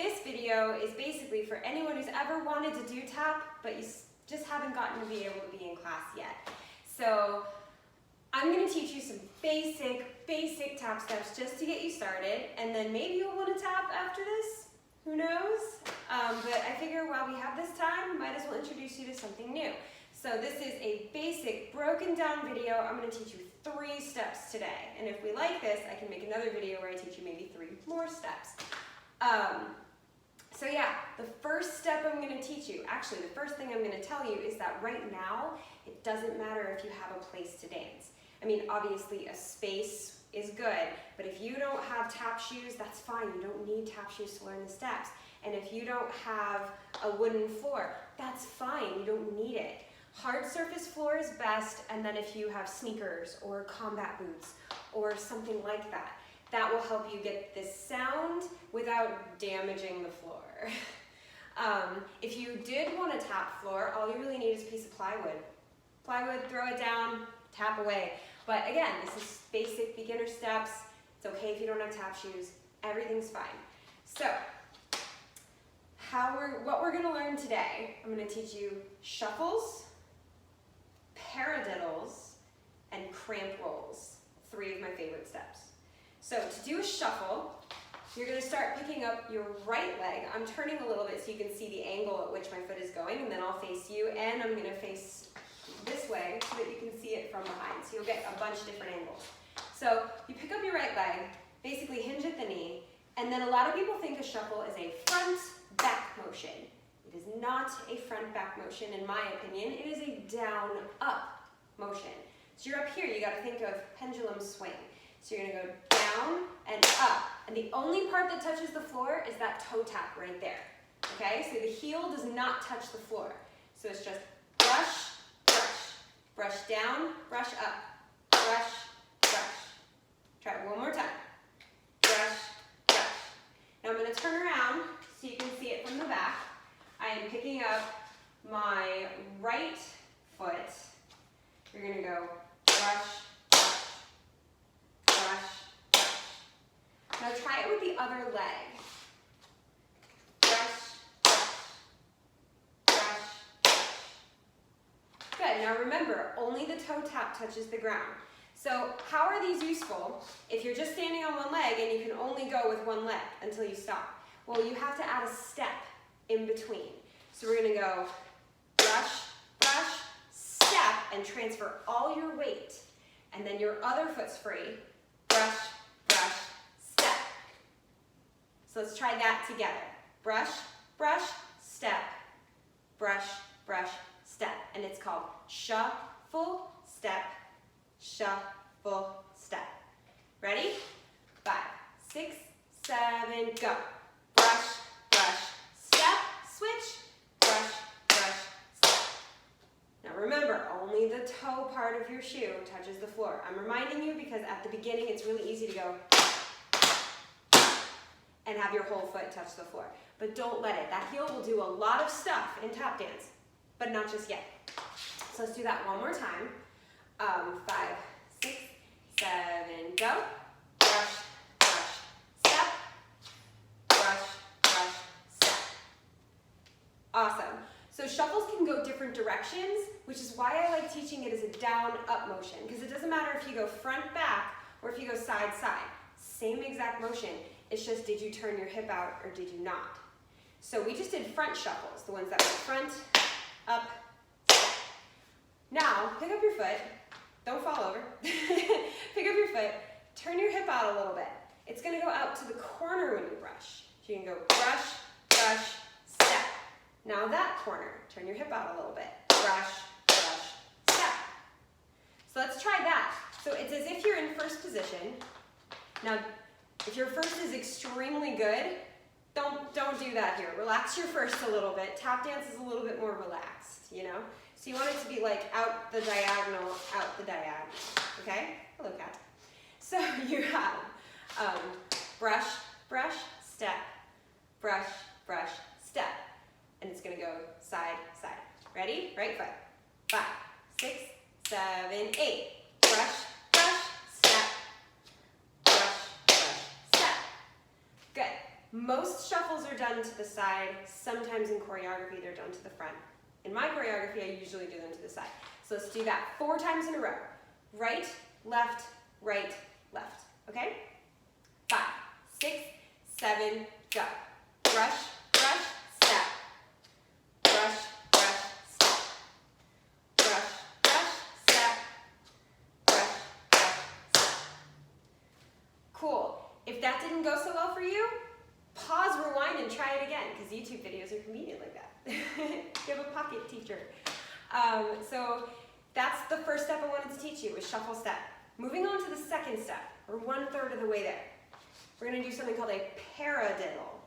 this video is basically for anyone who's ever wanted to do tap, but you just haven't gotten to be able to be in class yet. So I'm going to teach you some basic tap steps just to get you started, and then maybe you'll want to tap after this. Who knows? But I figure while we have this time, might as well introduce you to something new. So this is a basic broken down video. I'm going to teach you 3 steps today. And if we like this, I can make another video where I teach you maybe 3 more steps. So yeah, the first step I'm going to teach you, actually the first thing I'm going to tell you is that right now, it doesn't matter if you have a place to dance. I mean, obviously a space is good, but if you don't have tap shoes, that's fine. You don't need tap shoes to learn the steps. And if you don't have a wooden floor, that's fine. You don't need it. Hard surface floor is best, and then if you have sneakers or combat boots or something like that, that will help you get this sound without damaging the floor. If you did want a tap floor, all you really need is a piece of plywood. Plywood, throw it down, tap away. But again, this is basic beginner steps. It's okay if you don't have tap shoes. Everything's fine. So, what we're going to learn today, I'm going to teach you shuffles, paradiddles, and cramp rolls. 3 of my favorite steps. So to do a shuffle, you're going to start picking up your right leg. I'm turning a little bit so you can see the angle at which my foot is going, and then I'll face you, and I'm going to face this way so that you can see it from behind. So you'll get a bunch of different angles. So you pick up your right leg, basically hinge at the knee, and then a lot of people think a shuffle is a front-back motion. It is not a front-back motion, in my opinion. It is a down-up motion. So you're up here, you got to think of pendulum swing. So you're going to go down and up. And the only part that touches the floor is that toe tap right there. Okay? So the heel does not touch the floor. So it's just brush, brush, brush down, brush up, brush, brush. Try it one more time. Brush, brush. Now I'm going to turn around so you can see it from the back. I am picking up my right foot. You're going to go brush, brush, brush, brush. Now try it with the other leg. Brush, brush, brush, brush. Good. Now remember, only the toe tap touches the ground. So how are these useful if you're just standing on one leg and you can only go with one leg until you stop? Well, you have to add a step in between. So we're going to go brush, brush, step, and transfer all your weight. And then your other foot's free. Brush, brush, step. So let's try that together. Brush, brush, step. Brush, brush, step. And it's called shuffle, step, shuffle, step. Ready? 5, 6, 7, go. Brush, brush, step, switch, brush, brush, step. Now remember, only the toe part of your shoe touches the floor. I'm reminding you because at the beginning it's really easy to go and have your whole foot touch the floor. But don't let it. That heel will do a lot of stuff in tap dance, but not just yet. So let's do that one more time. 5, 6, 7, go. Brush, brush, step. Brush, brush, step. Awesome. So shuffles can go different directions, which is why I like teaching it as a down-up motion, because it doesn't matter if you go front-back or if you go side-side. Same exact motion. It's just, did you turn your hip out or did you not? So we just did front shuffles, the ones that went front, up, step. Now, pick up your foot. Don't fall over. Pick up your foot. Turn your hip out a little bit. It's going to go out to the corner when you brush. So you can go brush, brush, step. Now that corner, turn your hip out a little bit. Brush, brush, step. So let's try that. So it's as if you're in first position. Now, if your first is extremely good, don't do that here. Relax your first a little bit. Tap dance is a little bit more relaxed, you know? So you want it to be like out the diagonal, okay? Hello, cat. So you have brush, brush, step, brush, brush, step. And it's going to go side, side. Ready? Right foot. 5, 6, 7, 8. Brush, brush, step. Brush, brush, step. Good. Most shuffles are done to the side. Sometimes in choreography, they're done to the front. In my choreography, I usually do them to the side. So let's do that 4 times in a row. Right, left, okay? 5, 6, 7, go. Brush, brush, step. Brush, brush, step. Brush, brush, step. Brush, brush, step. Cool. If that didn't go so well for you, pause, rewind, and try it again, because YouTube videos are convenient like that. You have a pocket teacher. So that's the first step I wanted to teach you, was shuffle step. Moving on to the second step, we're 1/3 of the way there. We're going to do something called a paradiddle.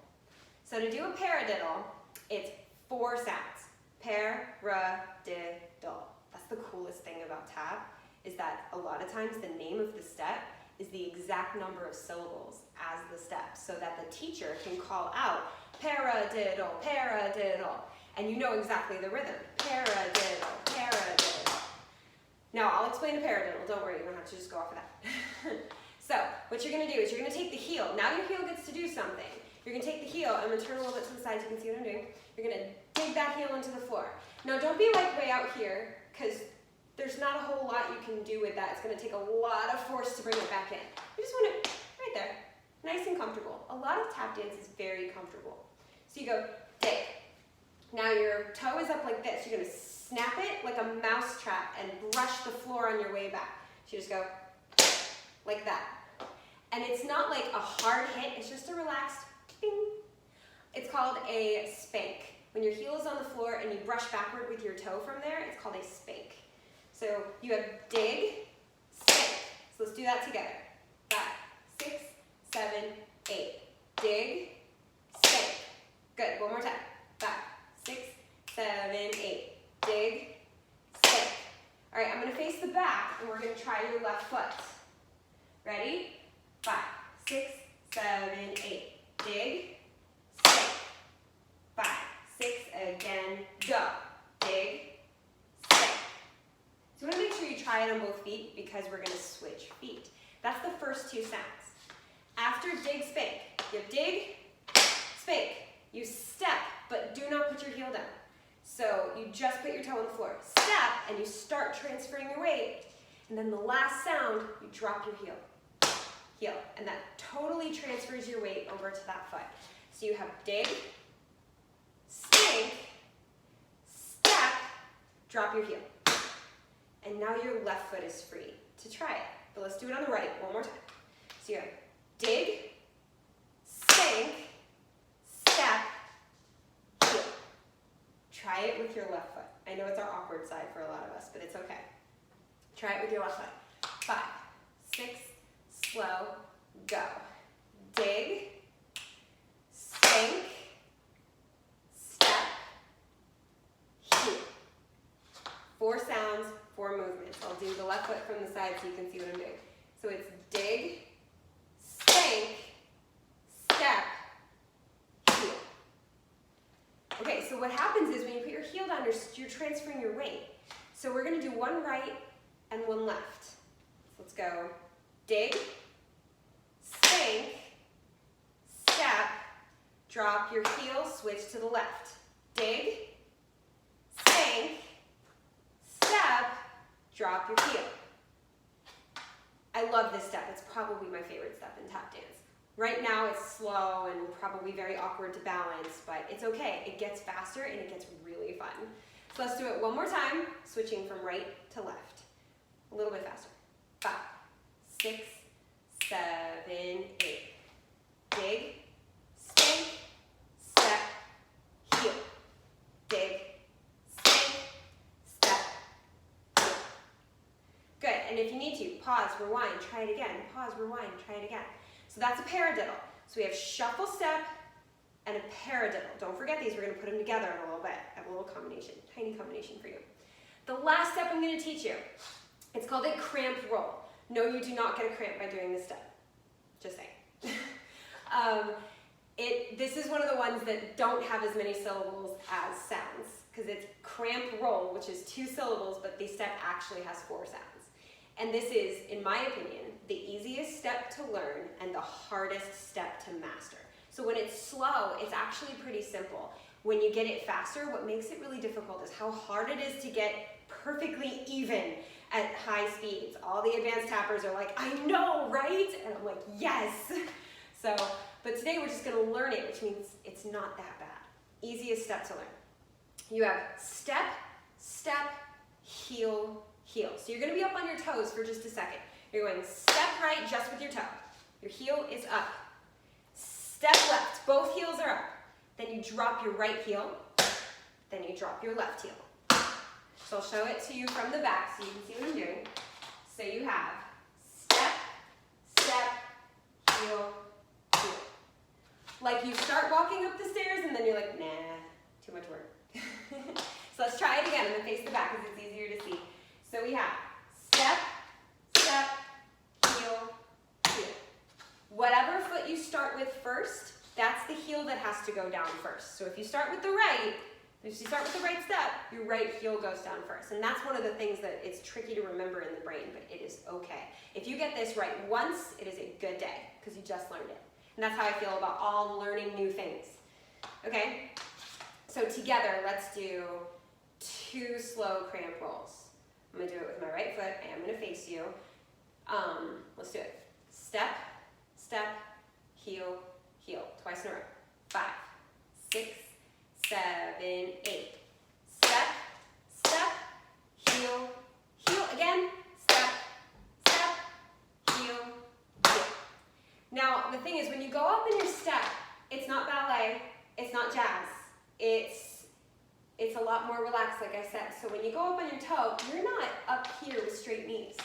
So to do a paradiddle, it's 4 sounds. Paradiddle. That's the coolest thing about tap, is that a lot of times the name of the step is the exact number of syllables as the step, so that the teacher can call out paradiddle, paradiddle, and you know exactly the rhythm. Paradiddle, paradiddle. Now I'll explain a paradiddle, don't worry, you don't have to just go off of that. So what you're going to do is you're going to take the heel. Now your heel gets to do something. You're going to take the heel, I'm going to turn a little bit to the side so you can see what I'm doing. You're going to dig that heel into the floor. Now don't be like way out here, because there's not a whole lot you can do with that. It's going to take a lot of force to bring it back in. You just want it right there, nice and comfortable. A lot of tap dance is very comfortable. So you go dig. Now your toe is up like this. You're going to snap it like a mouse trap and brush the floor on your way back. So you just go like that. And it's not like a hard hit, it's just a relaxed ding. It's called a spank. When your heel is on the floor and you brush backward with your toe from there, it's called a spank. So you have dig, spank. So let's do that together. 5, 6, 7, 8. Dig, spank. Good, one more time. 5, 6, 7, 8. Dig, spank. All right, I'm going to face the back and we're going to try your left foot. Ready? 5, 6, 7, 8. Dig, spank. 5, 6, again, go. Dig, spank. So you want to make sure you try it on both feet because we're going to switch feet. That's the first 2 sounds. After dig, spank, you dig, spank. You step, but do not put your heel down. So you just put your toe on the floor. Step, and you start transferring your weight. And then the last sound, you drop your heel. Heel. And that totally transfers your weight over to that foot. So you have dig, spank, step, drop your heel. And now your left foot is free to try it. But let's do it on the right one more time. So you have dig, spank, step, heel. Try it with your left foot. I know it's our awkward side for a lot of us, but it's okay. Try it with your left foot. 5, 6, slow, go. Dig, spank, step, heel. 4 sounds, 4 movements. I'll do the left foot from the side so you can see what I'm doing. So it's dig, spank, step, heel. Okay, so what happens is when you put your heel down, you're transferring your weight. So we're going to do 1 right and 1 left. So let's go dig, spank, step, drop your heel, switch to the left. Dig, spank, step, drop your heel. I love this step. It's probably my favorite step in tap dance. Right now it's slow and probably very awkward to balance, but it's okay. It gets faster and it gets really fun. So let's do it one more time, switching from right to left. A little bit faster. 5, 6, 7, 8. Dig, spank, step, heel. Dig, spank, step, heel. Good, and if you need to, pause, rewind, try it again. Pause, rewind, try it again. So that's a paradiddle. So we have shuffle step and a paradiddle. Don't forget these, we're going to put them together in a little bit. I have a little combination, tiny combination for you. The last step I'm going to teach you, it's called a cramp roll. No, you do not get a cramp by doing this step. Just saying. This is one of the ones that don't have as many syllables as sounds, because it's cramp roll, which is 2 syllables, but the step actually has 4 sounds. And this is, in my opinion, the easiest step to learn and the hardest step to master. So when it's slow, it's actually pretty simple. When you get it faster, what makes it really difficult is how hard it is to get perfectly even at high speeds. All the advanced tappers are like, I know, right? And I'm like, yes. So, but today we're just gonna learn it, which means it's not that bad. Easiest step to learn. You have step, step, heel, heel. So you're gonna be up on your toes for just a second. You're going step right just with your toe. Your heel is up. Step left, both heels are up. Then you drop your right heel, then you drop your left heel. So I'll show it to you from the back so you can see what I'm doing. So you have step, step, heel, heel. Like you start walking up the stairs and then you're like, nah, too much work. So let's try it again. I'm gonna face the back because it's easier to see. So we have step, step, heel, heel. Whatever foot you start with first, that's the heel that has to go down first. So if you start with the right step, your right heel goes down first. And that's one of the things that it's tricky to remember in the brain, but it is okay. If you get this right once, it is a good day because you just learned it. And that's how I feel about all learning new things. Okay? So together, let's do 2 slow cramp rolls. I'm gonna do it with my right foot. I am gonna face you. Let's do it. Step, step, heel, heel. Twice in a row. 5, 6, 7, 8. Step, step, heel, heel. Again. Step, step, heel, heel. Now, the thing is, when you go up in your step, it's not ballet, it's not jazz. It's a lot more relaxed, like I said. So when you go up on your toe, you're not up here with straight knees.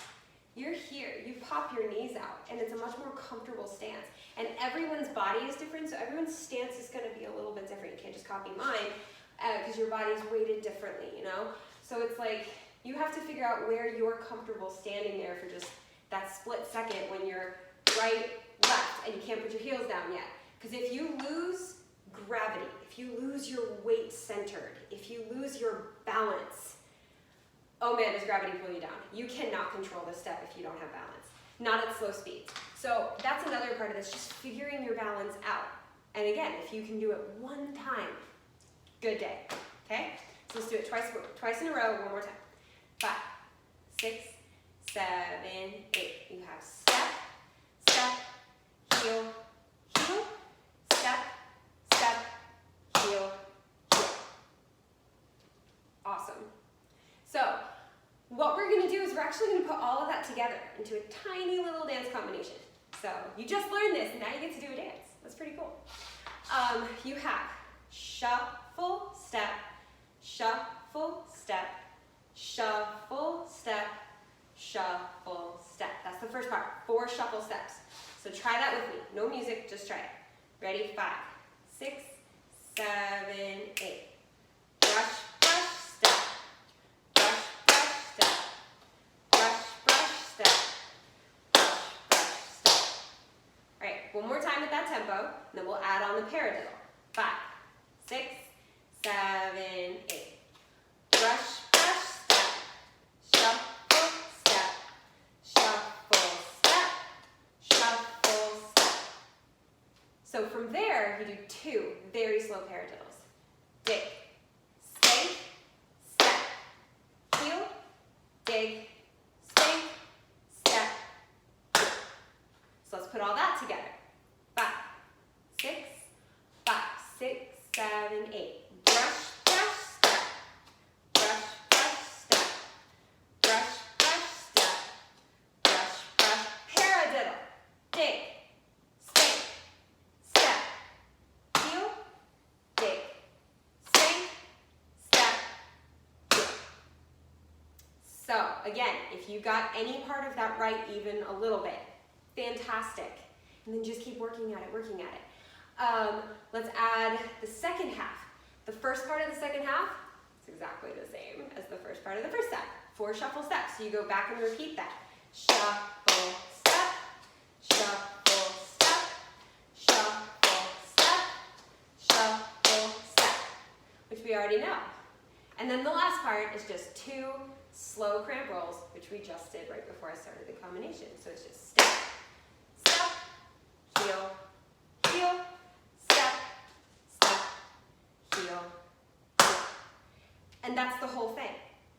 You're here, you pop your knees out, and it's a much more comfortable stance. And everyone's body is different, so everyone's stance is gonna be a little bit different. You can't just copy mine, because your body's weighted differently, you know? So it's like, you have to figure out where you're comfortable standing there for just that split second when you're right, left, and you can't put your heels down yet. Because if you lose gravity, if you lose your weight centered, if you lose your balance, oh man, does gravity pull you down. You cannot control this step if you don't have balance. Not at slow speeds. So that's another part of this, just figuring your balance out. And again, if you can do it one time, good day, okay? So let's do it twice in a row, one more time. 5, 6, 7, 8. You have step, step, heel, heel, step, step, heel, heel. Awesome. So what we're going to do is we're actually going to put all of that together into a tiny little dance combination. So you just learned this, and now you get to do a dance. That's pretty cool. You have shuffle, step, shuffle, step, shuffle, step, shuffle, step. That's the first part, 4 shuffle steps. So try that with me. No music, just try it. Ready? 5, 6, 7, 8. Brush, brush, step. Brush, brush, step. Brush, brush, step. Brush, brush, step. All right, one more time at that tempo, and then we'll add on the paradiddle. 5, 6, 7, 8. Brush, brush, step. Shuffle, step. Shuffle, step. Shuffle, step. So from there, you do 2 very slow paradiddles. Dig, spank, step. Heel, dig, spank, step, heel. So let's put all that together. 5, 6, 5, 6, 7, 8. Brush, brush, step. Brush, brush, step. Brush, brush, step. Brush, brush, paradiddle. Dig, spank, step. Heel, dig, spank, step, heel. So again, if you got any part of that right even a little bit, fantastic. And then just keep working at it, working at it. Let's add the second half. The first part of the second half is exactly the same as the first part of the first step. 4 shuffle steps. So you go back and repeat that. Shuffle, step, shuffle, step, shuffle, step, shuffle, step, which we already know. And then the last part is just 2 slow cramp rolls, which we just did right before I started the combination. So it's just step, step, heel, heel, that's the whole thing.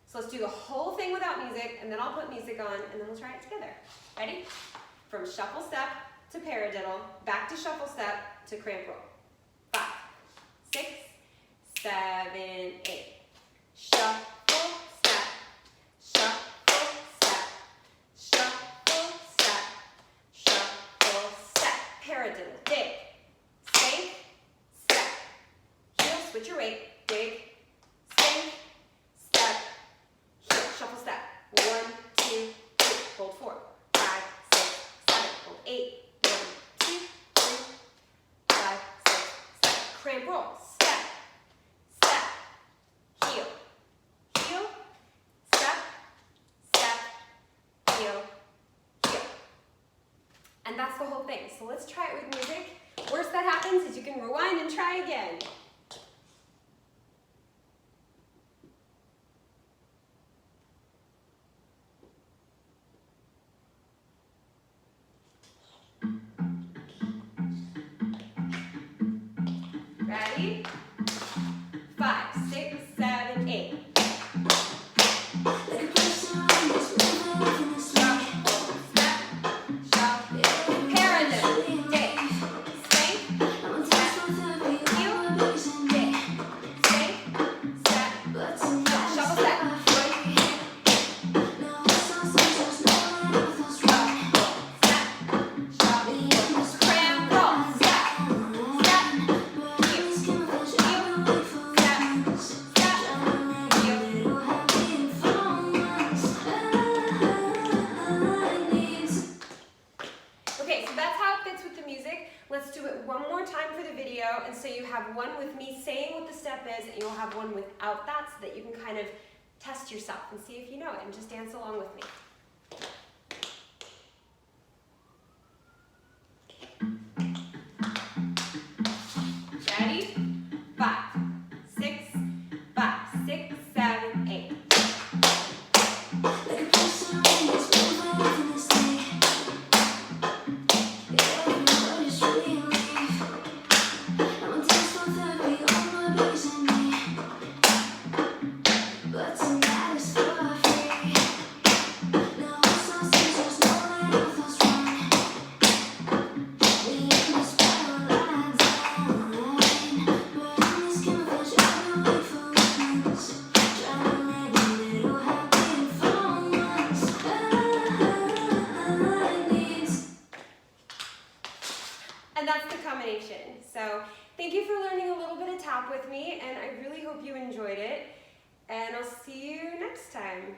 So let's do the whole thing without music, and then I'll put music on, and then we'll try it together. Ready? From shuffle step to paradiddle, back to shuffle step to cramp roll. 5, 6, 7, 8. Shuffle step, shuffle step, shuffle step, shuffle step. Paradiddle, dig, sink, step. Heel, switch your weight, dig, sink, step, heel, shuffle step. 1, 2, 3, hold 4, 5, 6, 7, hold 8, 1, 2, 3, 5, 6, 7. Cramp roll, step, step, heel, heel, step, step, heel, heel. And that's the whole thing. So let's try it with music. Worst that happens is you can rewind and try again. Ready? 5, 6, 7, 8. Okay, so that's how it fits with the music. Let's do it one more time for the video, and so you have one with me saying what the step is, and you'll have one without that so that you can kind of test yourself and see if you know it, and just dance along with me. Ready? 5, 6, 5, 6, 7, 8. And that's the combination. So thank you for learning a little bit of tap with me, and I really hope you enjoyed it. And I'll see you next time.